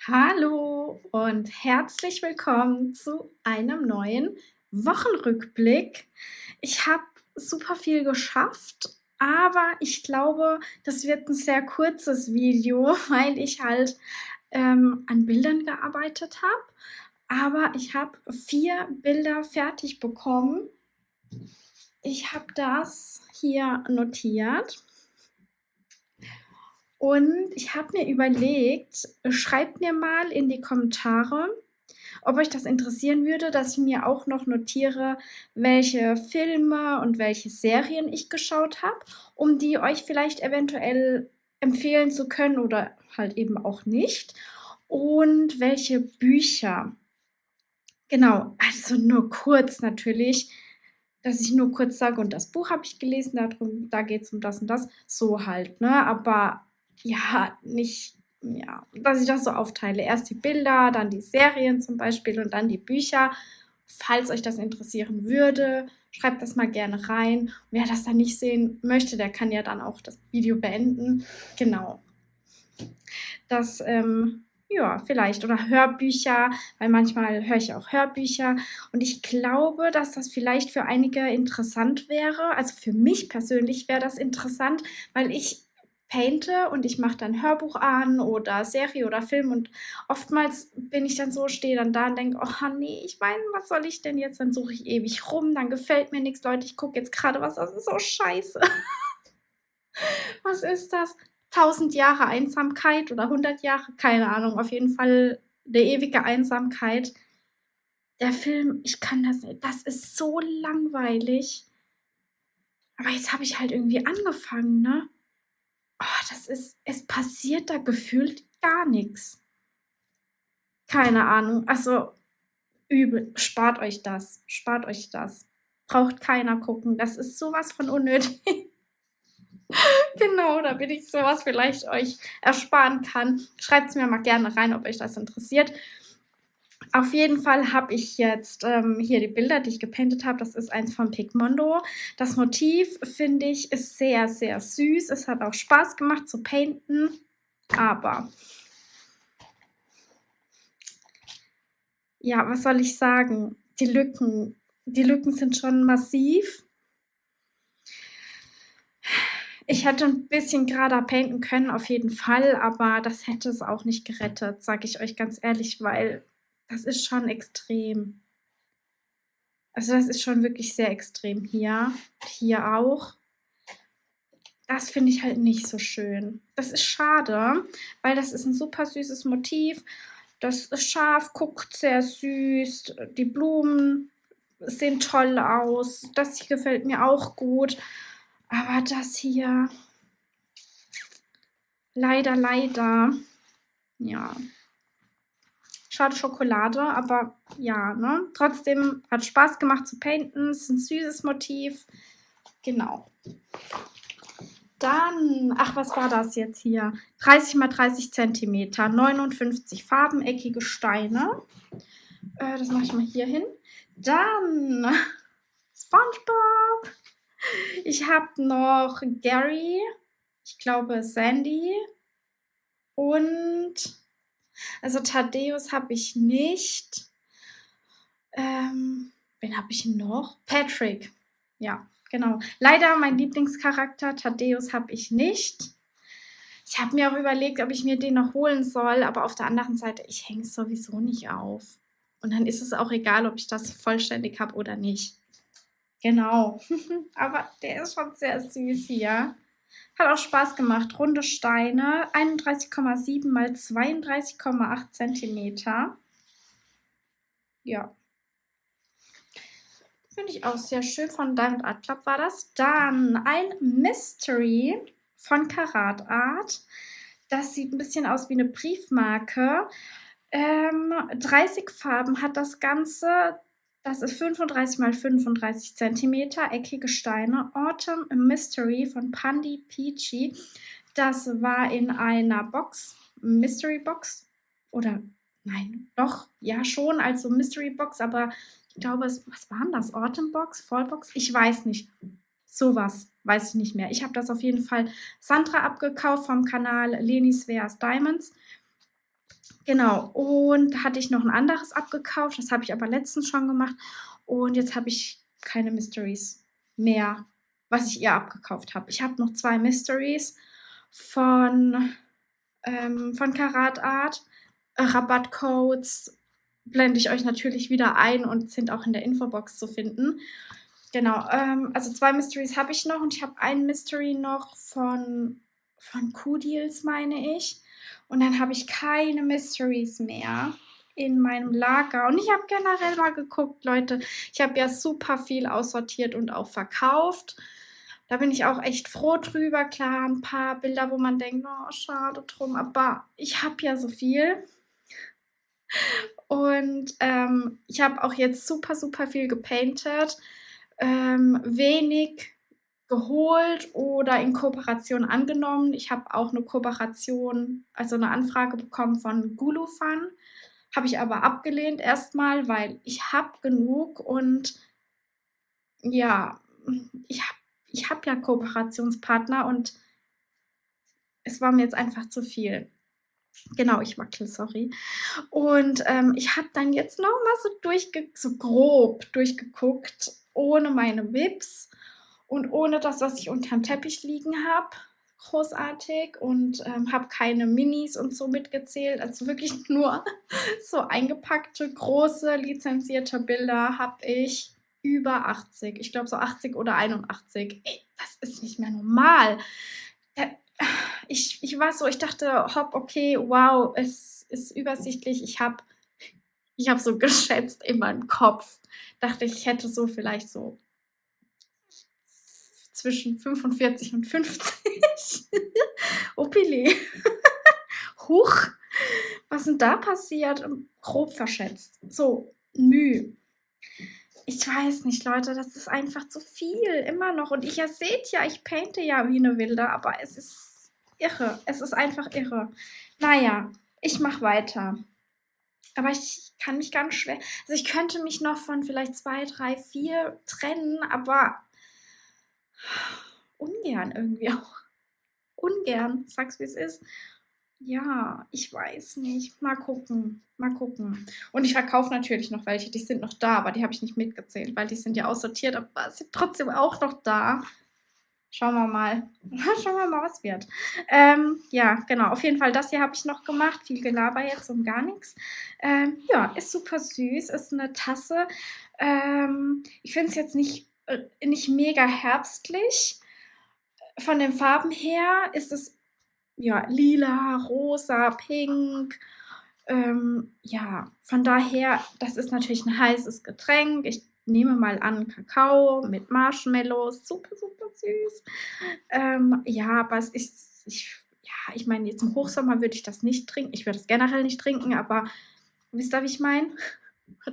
Hallo und herzlich willkommen zu einem neuen Wochenrückblick. Ich habe super viel geschafft, aber ich glaube, das wird ein sehr kurzes Video, weil ich halt an Bildern gearbeitet habe. Aber ich habe 4 Bilder fertig bekommen. Ich habe das hier notiert. Und ich habe mir überlegt, schreibt mir mal in die Kommentare, ob euch das interessieren würde, dass ich mir auch noch notiere, welche Filme und welche Serien ich geschaut habe, um die euch vielleicht eventuell empfehlen zu können oder halt eben auch nicht. Und welche Bücher. Genau, also nur kurz natürlich, dass ich nur kurz sage, und das Buch habe ich gelesen, da geht es um das und das, so halt, ne? Aber ja, nicht, ja, dass ich das so aufteile. Erst die Bilder, dann die Serien zum Beispiel und dann die Bücher. Falls euch das interessieren würde, schreibt das mal gerne rein. Wer das dann nicht sehen möchte, der kann ja dann auch das Video beenden. Genau. Das, ja, vielleicht oder Hörbücher, weil manchmal höre ich auch Hörbücher und ich glaube, dass das vielleicht für einige interessant wäre. Also, für mich persönlich wäre das interessant, weil ich painte und ich mache dann Hörbuch an oder Serie oder Film und oftmals bin ich dann so stehe dann da und denke: „Oh nee, ich weiß nicht, was soll ich denn jetzt?“ Dann suche ich ewig rum, dann gefällt mir nichts. Leute, ich gucke jetzt gerade was, das ist so scheiße. Was ist das? 1.000 Jahre Einsamkeit oder 100 Jahre? Keine Ahnung. Auf jeden Fall 'ne ewige Einsamkeit. Der Film, ich kann das nicht. Das ist so langweilig. Aber jetzt habe ich halt irgendwie angefangen, ne? Das ist es passiert da gefühlt gar nix. Keine Ahnung. Also, übel. Spart euch das. Spart euch das. Braucht keiner gucken. Das ist so was von unnötig. Genau, damit ich so was vielleicht euch ersparen kann. Schreibt's mir mal gerne rein, ob euch das interessiert. Auf jeden Fall habe ich jetzt, hier die Bilder, die ich gepaintet habe. Das ist eins von Pigmondo. Das Motiv, finde ich, ist sehr, sehr süß. Es hat auch Spaß gemacht zu painten, aber ja, was soll ich sagen? Die Lücken sind schon massiv. Ich hätte ein bisschen gerader painten können, auf jeden Fall, aber das hätte es auch nicht gerettet, sage ich euch ganz ehrlich, weil das ist schon extrem. Also, das ist schon wirklich sehr extrem hier. Hier auch. Das finde ich halt nicht so schön. Das ist schade, weil das ist 'n super süßes Motiv. Das Schaf guckt sehr süß, die Blumen sehen toll aus. Das hier gefällt mir auch gut. Aber das hier, leider, leider, ja, schade Schokolade, aber ja, ne? Trotzdem hat Spaß gemacht zu painten. Ist 'n süßes Motiv. Genau. Dann, ach, was war das jetzt hier? 30 mal 30 Zentimeter, 59 farbeneckige Steine. Das mache ich mal hier hin. Dann SpongeBob. Ich habe noch Gary, ich glaube Sandy und also Thaddeus habe ich nicht. Wen habe ich noch? Patrick. Ja, genau. Leider mein Lieblingscharakter Thaddeus habe ich nicht. Ich habe mir auch überlegt, ob ich mir den noch holen soll, aber auf der anderen Seite, ich hänge es sowieso nicht auf. Und dann ist es auch egal, ob ich das vollständig habe oder nicht. Genau. Aber der ist schon sehr süß hier. Hat auch Spaß gemacht. Runde Steine, 31,7 mal 32,8 Zentimeter. Ja, finde ich auch sehr schön. Von Diamond Art Club war das. Dann ein Mystery von Karat Art. Das sieht ein bisschen aus wie eine Briefmarke. 30 Farben hat das Ganze. Das ist 35 mal 35 Zentimeter, eckige Steine. Autumn Mystery von Pandi Peachy. Das war in einer Box, Mystery Box. Oder nein, doch, ja schon, also Mystery Box, aber ich glaube, was waren das? Autumn Box, Fall Box? Ich weiß nicht. Sowas, weiß ich nicht mehr. Ich habe das auf jeden Fall Sandra abgekauft vom Kanal Lenis Weas Diamonds. Genau, und da hatte ich noch ein anderes abgekauft, das habe ich aber letztens schon gemacht und jetzt habe ich keine Mysteries mehr, was ich ihr abgekauft habe. Ich habe noch 2 Mysteries von Karat Art. Rabattcodes blende ich euch natürlich wieder ein und sind auch in der Infobox zu finden. Genau, also 2 Mysteries habe ich noch und ich habe ein Mystery noch von Q-Deals, meine ich. Und dann habe ich keine Mysteries mehr in meinem Lager. Und ich habe generell mal geguckt, Leute. Ich habe ja super viel aussortiert und auch verkauft. Da bin ich auch echt froh drüber. Klar, ein paar Bilder, wo man denkt, oh, schade drum, aber ich habe ja so viel. Und ich habe auch jetzt super, super viel gepainted, wenig geholt oder in Kooperation angenommen. Ich habe auch eine Kooperation, also eine Anfrage bekommen von Gulufan, habe ich aber abgelehnt erstmal, weil ich habe genug und ja, ich habe ja Kooperationspartner und es war mir jetzt einfach zu viel. Genau, ich wackel, sorry. Und ich habe dann jetzt noch mal so grob durchgeguckt, ohne meine Vips und ohne das, was ich unterm Teppich liegen habe, großartig und habe keine Minis und so mitgezählt, also wirklich nur so eingepackte, große, lizenzierte Bilder habe ich über 80. Ich glaube so 80 oder 81. Ey, das ist nicht mehr normal. Da ich war so, ich dachte, hopp, okay, wow, es ist übersichtlich. Ich habe so geschätzt in meinem Kopf. Dachte ich hätte so vielleicht so zwischen 45 und 50. Opili. Huch, was ist denn da passiert? Grob verschätzt. So, Mühe. Ich weiß nicht, Leute, das ist einfach zu viel, immer noch. Und ihr seht ja, ich painte ja wie eine Wilde, aber es ist irre. Es ist einfach irre. Naja, ich mache weiter. Aber ich kann mich ganz schwer. Also ich könnte mich noch von vielleicht 2, 3, 4 trennen, aber ungern irgendwie auch. Ungern, sag's wie es ist. Ja, ich weiß nicht. Mal gucken. Mal gucken. Und ich verkaufe natürlich noch welche, die sind noch da, aber die habe ich nicht mitgezählt, weil die sind ja aussortiert, aber sind trotzdem auch noch da. Schauen wir mal. Schauen wir mal, was wird. Ja, genau. Auf jeden Fall, das hier habe ich noch gemacht. Viel Gelaber jetzt und gar nichts. Ja, ist super süß. Ist eine Tasse. Ich finde es jetzt nicht mega herbstlich. Von den Farben her ist es ja lila, rosa, pink. Ja, von daher, das ist natürlich ein heißes Getränk. Ich nehme mal an, Kakao mit Marshmallows, super, super süß. Ja, aber ich meine, jetzt im Hochsommer würde ich das nicht trinken. Ich würde es generell nicht trinken, aber wisst ihr, wie ich meine?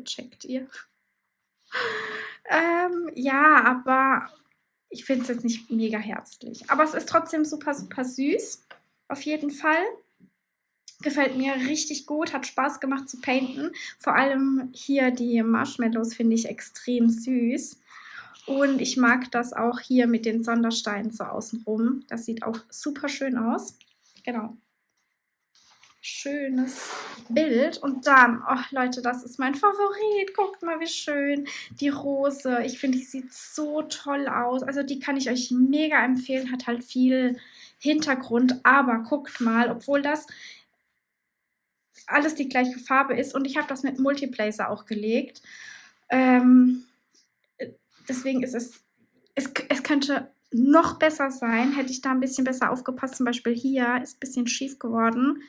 Checkt ihr? Ja, aber ich finde es jetzt nicht mega herbstlich. Aber es ist trotzdem super, super süß. Auf jeden Fall. Gefällt mir richtig gut, hat Spaß gemacht zu painten. Vor allem hier die Marshmallows finde ich extrem süß. Und ich mag das auch hier mit den Sondersteinen so außenrum. Das sieht auch super schön aus. Genau. Schönes Bild. Und dann, oh Leute, das ist mein Favorit. Guckt mal, wie schön. Die Rose. Ich finde, die sieht so toll aus. Also die kann ich euch mega empfehlen. Hat halt viel Hintergrund. Aber guckt mal, obwohl das alles die gleiche Farbe ist und ich habe das mit Multiplacer auch gelegt. Deswegen ist es könnte noch besser sein, hätte ich da ein bisschen besser aufgepasst. Zum Beispiel hier ist ein bisschen schief geworden.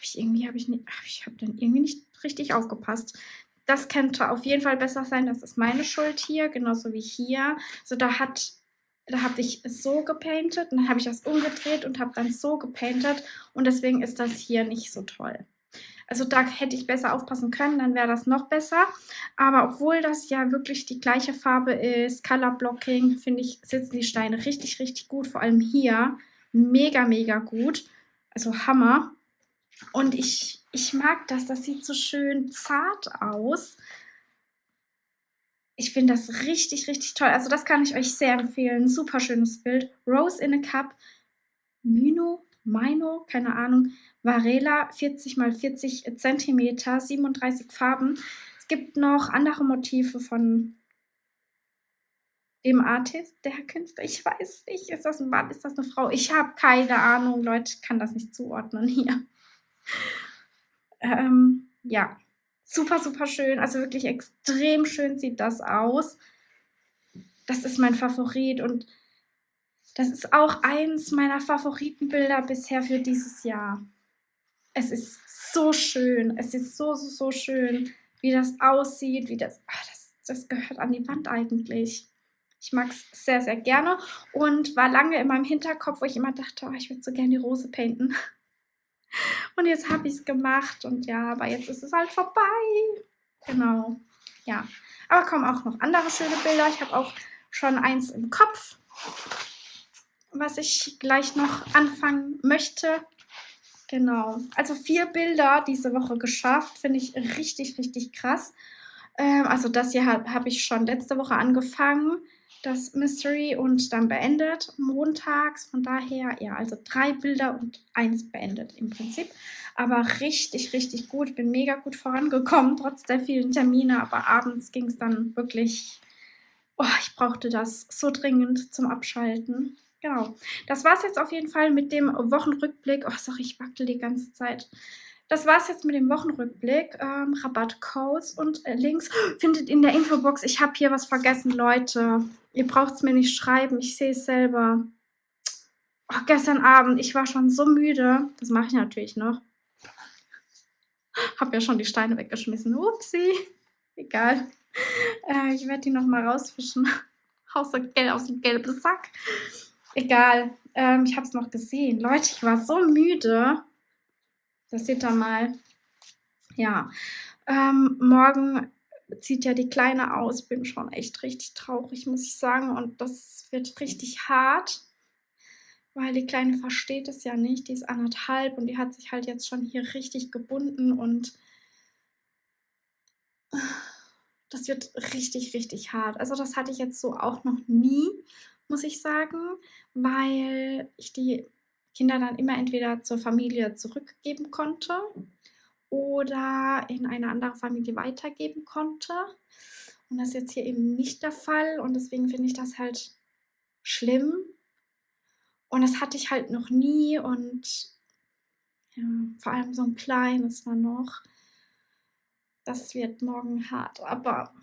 Ich habe dann irgendwie nicht richtig aufgepasst. Das könnte auf jeden Fall besser sein. Das ist meine Schuld hier, genauso wie hier. Also da habe ich es so gepaintet und dann habe ich das umgedreht und habe dann so gepaintet und deswegen ist das hier nicht so toll. Also da hätte ich besser aufpassen können, dann wäre das noch besser. Aber obwohl das ja wirklich die gleiche Farbe ist, Color Blocking, finde ich, sitzen die Steine richtig, richtig gut. Vor allem hier mega, mega gut. Also Hammer. Und ich mag das, das sieht so schön zart aus. Ich finde das richtig, richtig toll. Also das kann ich euch sehr empfehlen. Super schönes Bild. Rose in a Cup. Myno Mino, keine Ahnung, Varela 40 mal 40 Zentimeter, 37 Farben. Es gibt noch andere Motive von dem Artist, der Künstler. Ich weiß nicht, ist das ein Mann, ist das eine Frau? Ich habe keine Ahnung, Leute, ich kann das nicht zuordnen hier. Ja, super, super schön. Also wirklich extrem schön sieht das aus. Das ist mein Favorit und das ist auch eins meiner Favoritenbilder bisher für dieses Jahr. Es ist so schön. Es ist so, so, so schön, wie das aussieht, wie das gehört an die Wand eigentlich. Ich mag es sehr, sehr gerne und war lange in meinem Hinterkopf, wo ich immer dachte, oh, ich würde so gerne die Rose painten. Und jetzt habe ich es gemacht und ja, aber jetzt ist es halt vorbei. Genau, ja. Aber kommen auch noch andere schöne Bilder. Ich habe auch schon eins im Kopf, was ich gleich noch anfangen möchte. Genau, also 4 Bilder diese Woche geschafft, finde ich richtig, richtig krass. Also das hier habe ich schon letzte Woche angefangen, das Mystery, und dann beendet montags. Von daher, ja, also 3 Bilder und 1 beendet im Prinzip. Aber richtig, richtig gut. Bin mega gut vorangekommen, trotz der vielen Termine. Aber abends ging es dann wirklich, oh, ich brauchte das so dringend zum Abschalten. Genau. Das war es jetzt auf jeden Fall mit dem Wochenrückblick. Oh, sorry, ich wackel die ganze Zeit. Das war es jetzt mit dem Wochenrückblick. Rabattcodes und Links findet in der Infobox. Ich habe hier was vergessen, Leute. Ihr braucht es mir nicht schreiben. Ich sehe es selber. Oh, gestern Abend, ich war schon so müde. Das mache ich natürlich noch. Habe ja schon die Steine weggeschmissen. Upsi. Egal. Ich werde die noch mal rausfischen. Aus dem gelben Sack. Egal. Ich habe es noch gesehen. Leute, ich war so müde. Das seht ihr mal. Ja. Morgen zieht ja die Kleine aus. Bin schon echt richtig traurig, muss ich sagen. Und das wird richtig hart, weil die Kleine versteht es ja nicht. Die ist 1,5 und die hat sich halt jetzt schon hier richtig gebunden und das wird richtig, richtig hart. Also das hatte ich jetzt so auch noch nie, muss ich sagen, weil ich die Kinder dann immer entweder zur Familie zurückgeben konnte oder in eine andere Familie weitergeben konnte. Und das ist jetzt hier eben nicht der Fall und deswegen finde ich das halt schlimm. Und das hatte ich halt noch nie und ja, vor allem so ein kleines dann noch. Das wird morgen hart, aber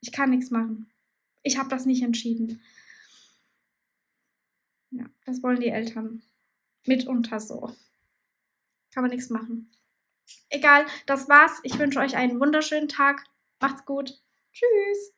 ich kann nichts machen. Ich habe das nicht entschieden. Ja, das wollen die Eltern mitunter so. Kann man nichts machen. Egal, das war's. Ich wünsche euch einen wunderschönen Tag. Macht's gut. Tschüss.